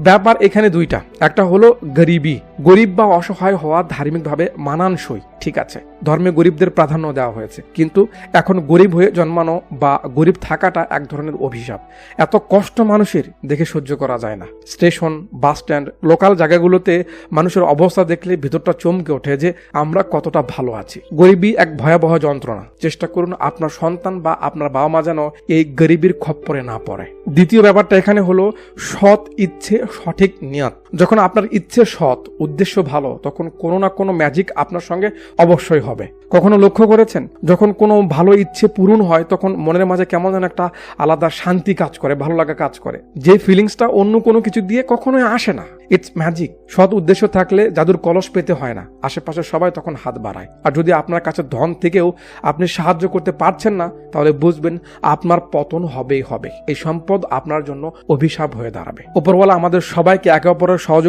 ব্যাপার এখানে দুইটা, একটা হলো গরিবী, গরিব বা অসহায় হওয়া ধার্মিকভাবে মানানসই, ঠিক আছে, ধর্মে গরিবদের প্রাধান্য দেওয়া হয়েছে, কিন্তু এখন গরিব হয়ে জন্মানো বা গরিব থাকাটা এক ধরনের অভিশাপ। এত কষ্ট মানুষের দেখে সহ্য করা যায় না। স্টেশন, বাস স্ট্যান্ড, লোকাল জায়গাগুলোতে মানুষের অবস্থা দেখলে ভিতরটা চমকে ওঠে যে আমরা কতটা ভালো আছি। গরিবই এক ভয়াবহ যন্ত্রণা। চেষ্টা করুন আপনার সন্তান বা আপনার বাবা মা যেন এই গরিবের খপ্পরে না পড়ে। দ্বিতীয় ব্যাপারটা এখানে হলো সৎ ইচ্ছে, সঠিক নিয়ত। যখন আপনার ইচ্ছে সৎ, উদ্দেশ্য ভালো, তখন কোনো না কোনো ম্যাজিক আপনার সঙ্গে অবশ্যই হবে। কখনো লক্ষ্য করেছেন যখন কোনো ভালো ইচ্ছে পূরণ হয় তখন মনের মাঝে কেমন যেন একটা আলাদা শান্তি কাজ করে, ভালো লাগা কাজ করে, যে ফিলিংসটা অন্য কোনো কিছু দিয়ে কখনোই আসে না। It's magic. সৎ উদ্দেশ্য থাকলে জাদুর কলস পেতে হয় না, আশেপাশে সবাই তখন হাত বাড়ায়। আর যদি আপনার কাছে ধন থেকেও আপনি সাহায্য করতে পারছেন না, তাহলে বুঝবেন আপনার পতন হবেই হবে। এই সম্পদ আপনার জন্য অভিশাপ হয়ে দাঁড়াবে। উপরওয়ালা আমাদের সবাইকে একে অপরের সহযোগ